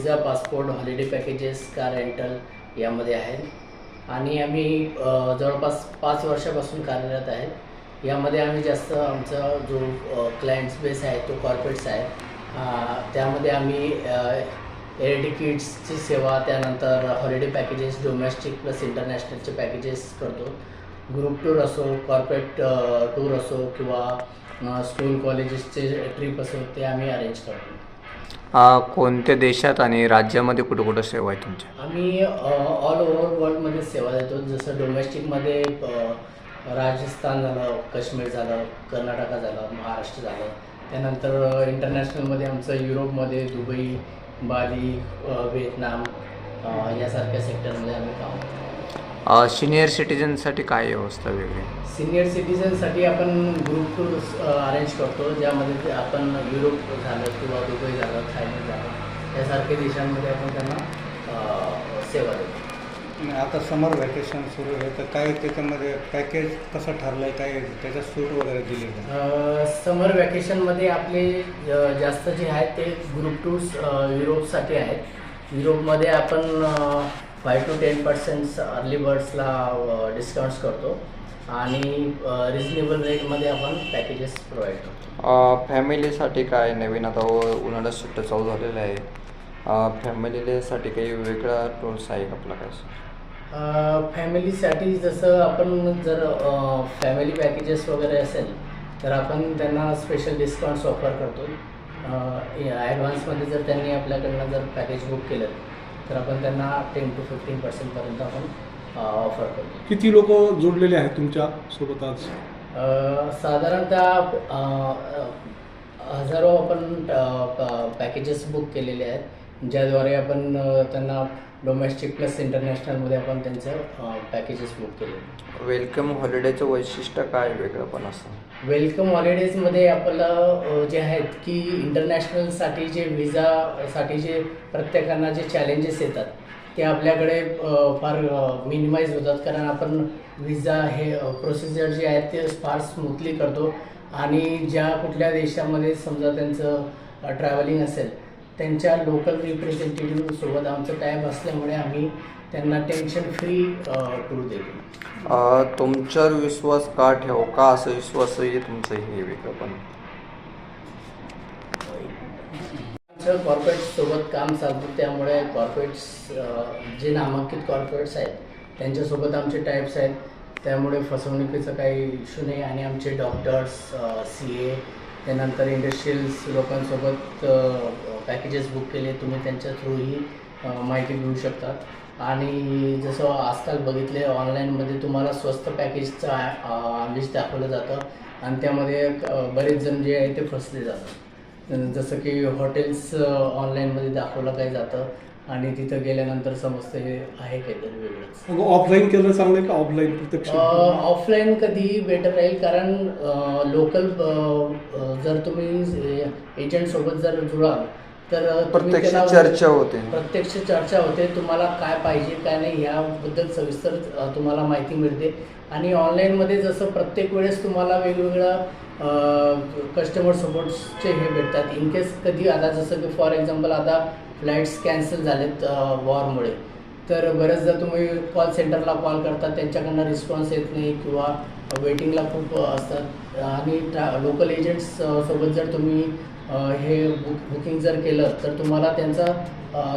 विजा, passport, holiday packages, car rental यामध्ये आहेत आणि आम्ही जवळपास 5 वर्षापासून कार्यरत आहेत. यामध्ये आम्ही जास्त आमचा जो क्लायंट्स बेस आहे तो कॉर्पोरेट्स आहे. त्यामध्ये आम्ही एअर तिकीट्सची सेवा, त्यानंतर हॉलिडे पॅकेजेस, डोमेस्टिक प्लस इंटरनॅशनलचे पॅकेजेस करतो. ग्रुप टूर असो, कॉर्पोरेट टूर असो किंवा स्कूल कॉलेजेसचे ट्रिप असो, ते आम्ही अरेंज करतो. कोणत्या देशात आणि राज्यामध्ये कुठं कुठं सेवा आहे तुमच्या? आम्ही ऑल ओव्हर वर्ल्डमध्ये सेवा देतो. जसं डोमेस्टिकमध्ये राजस्थान झालं, काश्मीर झालं, कर्नाटका झालं, महाराष्ट्र झालं. त्यानंतर इंटरनॅशनलमध्ये आमचं युरोपमध्ये दुबई, बाली, व्हिएतनाम यासारख्या सेक्टरमध्ये आम्ही काम करतो. सिनियर सिटीजनसाठी काय व्यवस्था वेगळी? सिनियर सिटीजनसाठी आपण ग्रुप टूर्स अरेंज करतो, ज्यामध्ये आपण युरोप झालं किंवा दुबई झालं, थायलंड झालं यासारख्या देशांमध्ये आपण त्यांना सेवा देतो. आता समर व्हॅकेशन सुरू आहे, तर काय त्याच्यामध्ये पॅकेज कसं ठरलं आहे, काय त्याच्यात सूट वगैरे दिली आहे? समर वॅकेशनमध्ये आपले जास्त जे आहेत ते ग्रुप टूर्स युरोपसाठी आहेत. युरोपमध्ये आपण 5 to 10% अर्ली बर्ड्सला डिस्काउंट्स करतो आणि रिजनेबल रेटमध्ये आपण पॅकेजेस प्रोव्हाइड करतो. फॅमिलीसाठी काय नवीन? आता उन्हाळ्यात सुट्ट्या चालू झालेल्या आहे. फॅमिलीसाठी काही वेगळा टूर्स आहे का आपला? काय फॅमिलीसाठी जसं आपण जर फॅमिली पॅकेजेस वगैरे असेल तर आपण त्यांना स्पेशल डिस्काउंट्स ऑफर करतो. ॲडव्हान्समध्ये जर त्यांनी आपल्याकडनं जर पॅकेज बुक केलं तर आपण त्यांना 10 to 15% आपण ऑफर करतो. किती लोक जोडलेले आहेत तुमच्या सोबत आज? साधारणतः हजारो आपण पॅकेजेस बुक केलेले आहेत, ज्याद्वारे आपण त्यांना डोमेस्टिक प्लस इंटरनॅशनलमध्ये आपण त्यांचं पॅकेजेस बुक केले. वेलकम हॉलिडेचं वैशिष्ट्य काय वेगळं पण असतं? वेलकम हॉलिडेजमध्ये आपल्याला जे आहेत की इंटरनॅशनलसाठी जे विजासाठी जे प्रत्येकांना जे चॅलेंजेस येतात ते आपल्याकडे फार मिनिमाइज होतात, कारण आपण विजा हे प्रोसिजर जे आहेत ते फार स्मूथली करतो आणि ज्या कुठल्या देशामध्ये समजा त्यांचं ट्रॅव्हलिंग असेल त्यांच्या लोकल रिप्रेझेंटेटिव्हसोबत आमचं टॅब असल्यामुळे आम्ही त्यांना टेन्शन फ्री टूर देतो. तुमच्यावर विश्वास का ठेव, का असं विश्वास आहे तुमचं हे वेगळं पण? आमचं कॉर्पोरेट्ससोबत काम चालतं, त्यामुळे कॉर्पोरेट्स जे नामांकित कॉर्पोरेट्स आहेत त्यांच्यासोबत आमचे टाईप्स आहेत, त्यामुळे फसवणुकीचं काही इश्यू नाही. आणि आमचे डॉक्टर्स, CA, त्यानंतर इंडस्ट्रियल्स लोकांसोबत पॅकेजेस बुक केले, तुम्ही त्यांच्या थ्रूही माहिती घेऊ शकता. आणि जसं आजकाल बघितले ऑनलाईनमध्ये तुम्हाला स्वस्त पॅकेजचं आमिष दाखवलं जातं आणि त्यामध्ये बरेच जण जे आहे ते फसले जातात. जसं की हॉटेल्स ऑनलाईनमध्ये दाखवलं काही जातं आणि तिथं गेल्यानंतर समजतं हे आहे काहीतरी वेगळंच. ऑफलाईन केलं चांगलं आहे का ऑफलाईन प्रत्यक्ष? ऑफलाईन कधी बेटर राहील, कारण लोकल जर तुम्ही एजंटसोबत जर जुळाल तर प्रत्यक्ष चर्चा होते, तुम्हाला काय पाहिजे काय नाही याबद्दल सविस्तर तुम्हाला माहिती मिळते. आणि ऑनलाईनमध्ये जसं प्रत्येक वेळेस तुम्हाला वेगवेगळ्या कस्टमर सपोर्ट्सचे हे भेटतात. इन केस कधी आता जसं की फॉर एक्झाम्पल आता फ्लाईट्स कॅन्सल झालेत वॉरमुळे, तर बरेचदा तुम्ही कॉल सेंटरला कॉल करतात, त्यांच्याकडनं रिस्पॉन्स येत नाही किंवा वेटिंगला खूप असतात. आणि लोकल एजंट्स सोबत जर तुम्ही हे बुकिंग जर केलं तर तुम्हाला त्यांचा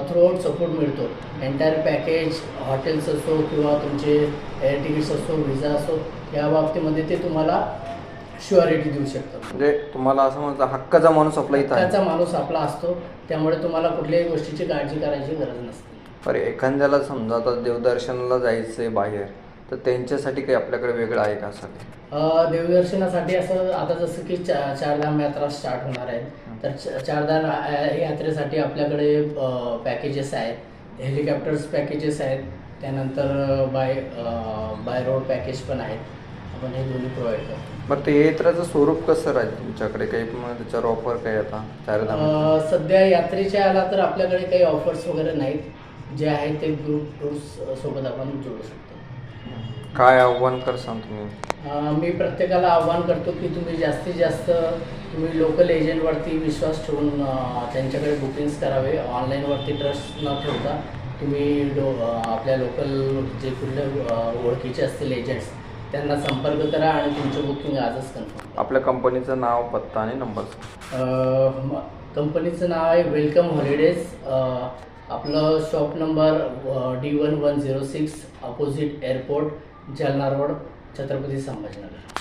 थ्रूआउट सपोर्ट मिळतो. एंटायर पॅकेज, हॉटेल्स असो किंवा तुमचे एअर तिकीट्स असो, विजा असो, या बाबतीमध्ये ते तुम्हाला शुअरिटी देऊ शकतात. म्हणजे तुम्हाला असं म्हणतं हक्काचा माणूस आपला इथं आहे. हक्काचा माणूस आपला असतो, त्यामुळे तुम्हाला कुठल्याही गोष्टीची काळजी करायची गरज नसते. बरं, एखाद्याला समजा आता देवदर्शनाला जायचं आहे बाहेर, तर त्यांच्यासाठी काही आपल्याकडे वेगळं आहे का? असं देवदर्शनासाठी असं आता जसं की चारधाम यात्रा स्टार्ट होणार आहे, तर चारधाम यात्रेसाठी आपल्याकडे पॅकेजेस आहेत, हेलिकॉप्टर्स पॅकेजेस आहेत, त्यानंतर बाय रोड पॅकेज पण आहेत. आपण हे दोन्ही प्रोव्हाइड करतो. बरं, ते यात्रेचं स्वरूप कसं राहील तुमच्याकडे? काही त्याच्यावर ऑफर काही आता चारधाम? सध्या यात्रेच्या आला तर आपल्याकडे काही ऑफर्स वगैरे नाहीत. जे आहेत ते ग्रुप टूर्स सोबत आपण जोडू शकतो. काय आव्हान करसान तुम्ही? मी प्रत्येकाला आव्हान करतो की तुम्ही जास्तीत जास्त तुम्ही लोकल एजंटवरती विश्वास ठेवून त्यांच्याकडे बुकिंग्स करावे. ऑनलाईनवरती ट्रस्ट न ठेवता तुम्ही आपल्या लोकल जे कुठले ओळखीचे असतील एजंट्स त्यांना संपर्क करा आणि तुमचं बुकिंग आजच कन्फर्म. आपल्या कंपनीचं नाव, पत्ता आणि नंबर. कंपनीचं नाव आहे वेलकम हॉलिडेज. आपलं shop number D1106 opposite airport, Jalna road, Chhatrapati Sambhajinagar.